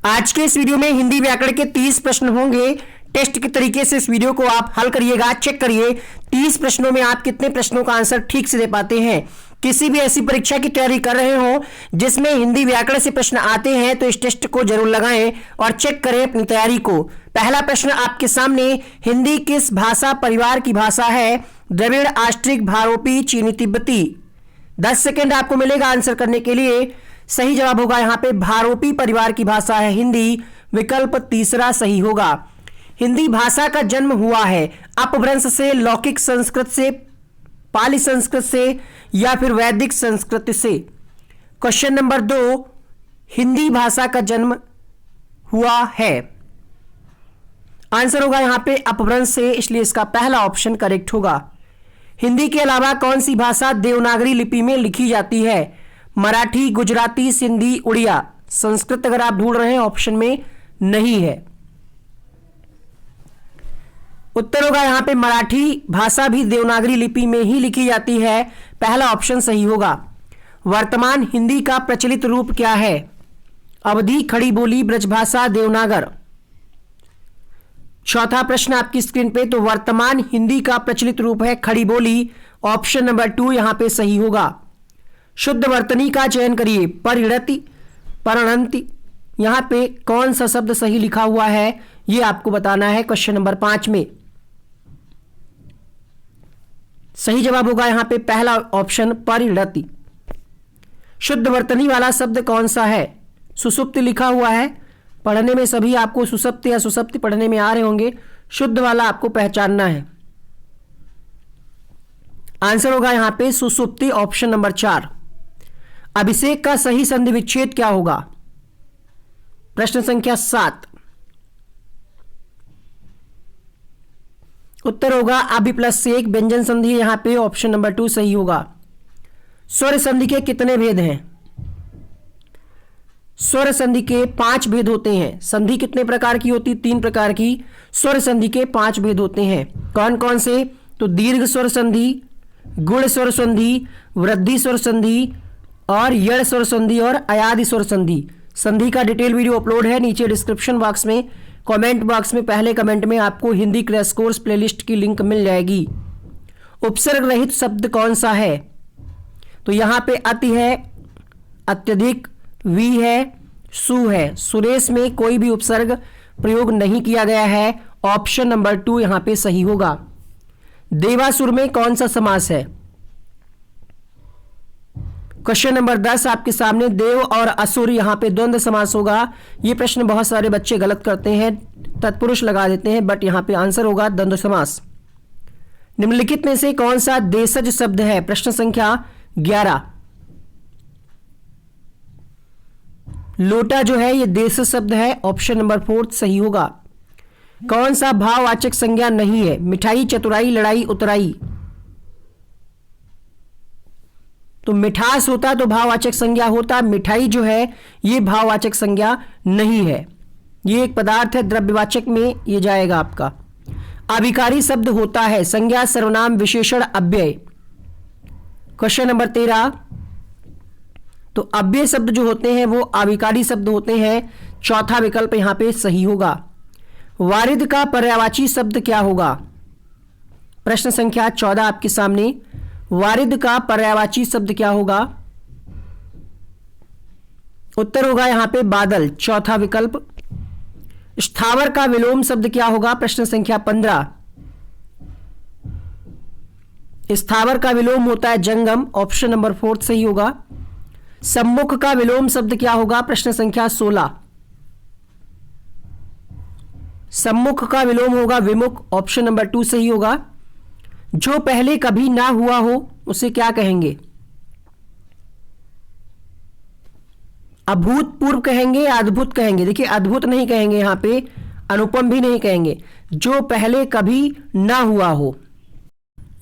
आज के इस वीडियो में हिंदी व्याकरण के 30 प्रश्न होंगे। टेस्ट के तरीके से इस वीडियो को आप हल करिएगा, चेक करिए 30 प्रश्नों में आप कितने प्रश्नों का आंसर ठीक से दे पाते हैं। किसी भी ऐसी परीक्षा की तैयारी कर रहे हो जिसमें हिंदी व्याकरण से प्रश्न आते हैं तो इस टेस्ट को जरूर लगाएं और चेक करें अपनी तैयारी को। पहला प्रश्न आपके सामने, हिंदी किस भाषा परिवार की भाषा है? द्रविड़, आस्ट्रिक, भारोपी, चीनी, तिब्बती। 10 सेकेंड आपको मिलेगा आंसर करने के लिए। सही जवाब होगा यहाँ पे भारोपी परिवार की भाषा है हिंदी, विकल्प तीसरा सही होगा। हिंदी भाषा का जन्म हुआ है अपभ्रंश से, लौकिक संस्कृत से, पाली संस्कृत से या फिर वैदिक संस्कृत से। क्वेश्चन नंबर 2, हिंदी भाषा का जन्म हुआ है, आंसर होगा यहां पे अपभ्रंश से, इसलिए इसका पहला ऑप्शन करेक्ट होगा। हिंदी के अलावा कौन सी भाषा देवनागरी लिपि में लिखी जाती है? मराठी, गुजराती, सिंधी, उड़िया। संस्कृत अगर आप ढूंढ रहे हैं ऑप्शन में नहीं है। उत्तर होगा यहां पे मराठी भाषा भी देवनागरी लिपि में ही लिखी जाती है, पहला ऑप्शन सही होगा। वर्तमान हिंदी का प्रचलित रूप क्या है? अवधी, खड़ी बोली, ब्रजभाषा, देवनागर। चौथा प्रश्न आपकी स्क्रीन पे, तो वर्तमान हिंदी का प्रचलित रूप है खड़ी बोली, ऑप्शन नंबर 2 यहां पे सही होगा। शुद्ध वर्तनी का चयन करिए। परिणति, परिणंति, यहां पे कौन सा शब्द सही लिखा हुआ है ये आपको बताना है क्वेश्चन नंबर 5 में। सही जवाब होगा यहां पे पहला ऑप्शन परिणति। शुद्ध वर्तनी वाला शब्द कौन सा है? सुसुप्ति लिखा हुआ है, पढ़ने में सभी आपको सुसुप्ति या सुसप्ति पढ़ने में आ रहे होंगे, शुद्ध वाला आपको पहचानना है। आंसर होगा यहां पे सुसुप्ति, ऑप्शन नंबर 4। अभिषेक का सही संधि विच्छेद क्या होगा? प्रश्न संख्या 7। उत्तर होगा अभि प्लस सेक, व्यंजन संधि यहां पे ऑप्शन नंबर 2 सही होगा। स्वर संधि के कितने भेद हैं? स्वर संधि के 5 भेद होते हैं। संधि कितने प्रकार की होती? 3 प्रकार की। स्वर संधि के 5 भेद होते हैं। कौन कौन से? तो दीर्घ स्वर संधि, गुण स्वर संधि, वृद्धि स्वर संधि और यड़ स्वर संधि और अयादि स्वर संधि। संधि का डिटेल वीडियो अपलोड है नीचे डिस्क्रिप्शन बॉक्स में, कमेंट बॉक्स में पहले कमेंट में आपको हिंदी क्रैश कोर्स प्लेलिस्ट की लिंक मिल जाएगी। उपसर्ग रहित शब्द कौन सा है? तो यहां पे अति है, अत्यधिक, वी है, सु है। सुरेश में कोई भी उपसर्ग प्रयोग नहीं किया गया है, ऑप्शन नंबर 2 यहां पे सही होगा। देवासुर में कौन सा समास है? क्वेश्चन नंबर 10 आपके सामने, देव और असुर यहां पे द्वंद्व समास होगा। ये प्रश्न बहुत सारे बच्चे गलत करते हैं, तत्पुरुष लगा देते हैं, बट यहां पे आंसर होगा द्वंद्व समास। निम्नलिखित में से कौन सा देशज शब्द है? प्रश्न संख्या 11। लोटा जो है ये देशज शब्द है, ऑप्शन नंबर 4 सही होगा। कौन सा भाववाचक संज्ञा नहीं है? मिठाई, चतुराई, लड़ाई, उतराई। तो मिठास होता तो भाववाचक संज्ञा होता, मिठाई जो है ये भाववाचक संज्ञा नहीं है, ये एक पदार्थ है, द्रव्यवाचक में ये जाएगा आपका। अभिकारी शब्द होता है संज्ञा, सर्वनाम, विशेषण, अव्यय। क्वेश्चन नंबर 13, तो अव्यय शब्द जो होते हैं वो अभिकारी शब्द होते हैं, चौथा विकल्प यहां पे सही होगा। वारिद का पर्यायवाची शब्द क्या होगा? प्रश्न संख्या 14 आपके सामने, वारिद का पर्यायवाची शब्द क्या होगा? उत्तर होगा यहां पे बादल, चौथा विकल्प। स्थावर का विलोम शब्द क्या होगा? प्रश्न संख्या 15। स्थावर का विलोम होता है जंगम, ऑप्शन नंबर 4 सही होगा। सम्मुख का विलोम शब्द क्या होगा? प्रश्न संख्या 16। सम्मुख का विलोम होगा विमुख, ऑप्शन नंबर 2 सही होगा। जो पहले कभी ना हुआ हो उसे क्या कहेंगे? अभूतपूर्व कहेंगे या अद्भुत कहेंगे? देखिए अद्भुत नहीं कहेंगे, यहां पे अनुपम भी नहीं कहेंगे, जो पहले कभी ना हुआ हो।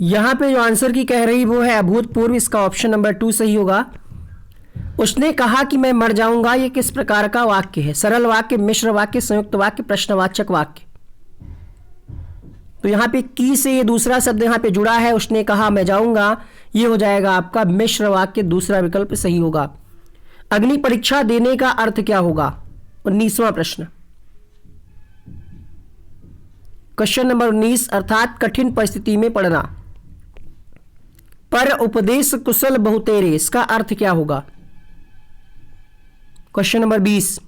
यहां पे जो आंसर की कह रही वो है अभूतपूर्व, इसका ऑप्शन नंबर 2 सही होगा। उसने कहा कि मैं मर जाऊंगा, ये किस प्रकार का वाक्य है? सरल वाक्य, मिश्र वाक्य, संयुक्त वाक्य, प्रश्नवाचक वाक्य। तो यहां पे की से ये दूसरा शब्द यहां पे जुड़ा है, उसने कहा मैं जाऊंगा, ये हो जाएगा आपका मिश्र वाक्य, दूसरा विकल्प सही होगा। अग्नि परीक्षा देने का अर्थ क्या होगा? 19वां प्रश्न, क्वेश्चन नंबर 19, अर्थात कठिन परिस्थिति में पढ़ना। पर उपदेश कुशल बहुतेरे, इसका अर्थ क्या होगा? क्वेश्चन नंबर 20,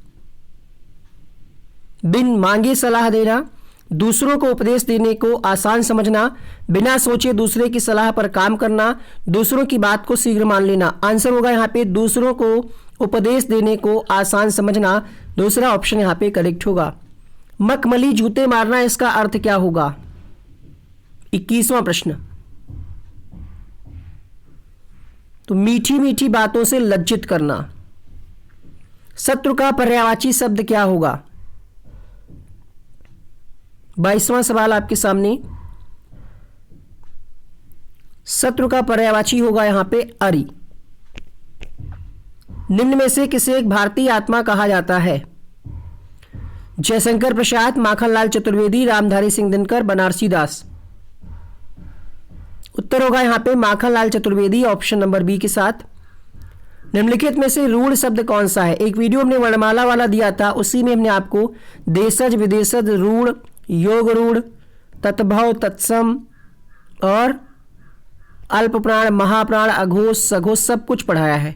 बिन मांगे सलाह देना, दूसरों को उपदेश देने को आसान समझना, बिना सोचे दूसरे की सलाह पर काम करना, दूसरों की बात को शीघ्र मान लेना। आंसर होगा यहाँ पे दूसरों को उपदेश देने को आसान समझना, दूसरा ऑप्शन यहाँ पे करेक्ट होगा। मखमली जूते मारना, इसका अर्थ क्या होगा? 21वां प्रश्न, तो मीठी मीठी बातों से लज्जित करना। शत्रु का पर्यायवाची शब्द क्या होगा? 22वां सवाल आपके सामने, शत्रु का पर्यायवाची होगा यहां पे अरि। निम्न में से किसे एक भारतीय आत्मा कहा जाता है? जयशंकर प्रसाद, माखनलाल चतुर्वेदी, रामधारी सिंह दिनकर, बनारसी दास। उत्तर होगा यहां पे Makhanlal Chaturvedi, option number B के साथ। निम्नलिखित में से रूढ़ शब्द कौन सा है? एक वीडियो हमने वर्णमाला वाला दिया था, उसी में हमने आपको देशज, विदेशज, रूढ़, योग रूढ़, तत्भव, तत्सम और अल्प प्राण, महाप्राण, अघोष, सघोष सब कुछ पढ़ाया है।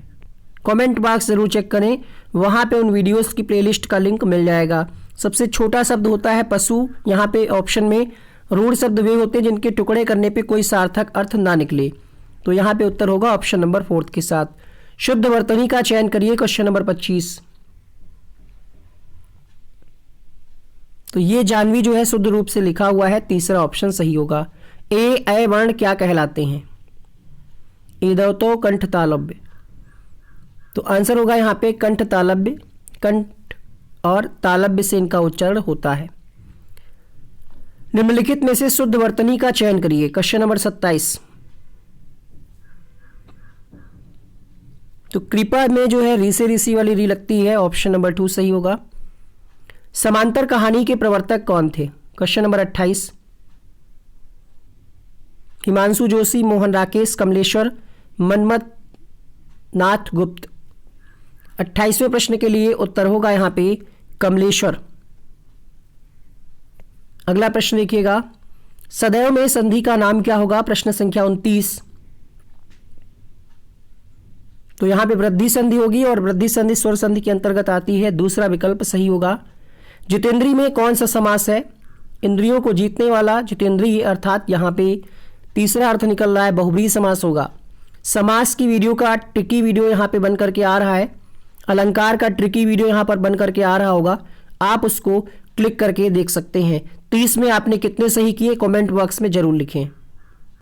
कमेंट बॉक्स जरूर चेक करें, वहां पे उन वीडियोस की प्लेलिस्ट का लिंक मिल जाएगा। सबसे छोटा शब्द होता है पशु। यहाँ पे ऑप्शन में रूढ़ शब्द वे होते हैं जिनके टुकड़े करने पे कोई सार्थक अर्थ ना निकले, तो यहाँ पे उत्तर होगा ऑप्शन नंबर 4 के साथ। शुद्ध वर्तनी का चयन करिए, क्वेश्चन नंबर 25। तो ये जानवी जो है शुद्ध रूप से लिखा हुआ है, तीसरा ऑप्शन सही होगा। ए वर्ण क्या कहलाते हैं? ईदवतो कंठ तालव्य, तो आंसर होगा यहाँ पे कंठ तालव्य। कंठ और तालव्य से इनका उच्चारण होता है। निम्नलिखित में से शुद्ध वर्तनी का चयन करिए, क्वेश्चन नंबर 27। तो कृपा में जो है री से ऋषि वाली री लगती है, ऑप्शन नंबर 2 सही होगा। समांतर कहानी के प्रवर्तक कौन थे? Question number 28। हिमांशु जोशी, मोहन राकेश, कमलेश्वर, मनमथ नाथ गुप्त। 28वें प्रश्न के लिए उत्तर होगा यहां पे कमलेश्वर। अगला प्रश्न देखिएगा, सदैव में संधि का नाम क्या होगा? प्रश्न संख्या 29। तो यहां पे वृद्धि संधि होगी और वृद्धि संधि स्वर संधि के अंतर्गत आती है, दूसरा विकल्प सही होगा। जितेंद्रीय में कौन सा समास है? इंद्रियों को जीतने वाला जितेंद्रीय, अर्थात यहाँ पे तीसरा अर्थ निकल रहा है बहुब्रीहि समास होगा। समास की वीडियो का ट्रिकी वीडियो यहाँ पे बन करके आ रहा है, अलंकार का ट्रिकी वीडियो यहाँ पर बन करके आ रहा होगा, आप उसको क्लिक करके देख सकते हैं। 30 में आपने कितने सही किए कमेंट बॉक्स में जरूर लिखें।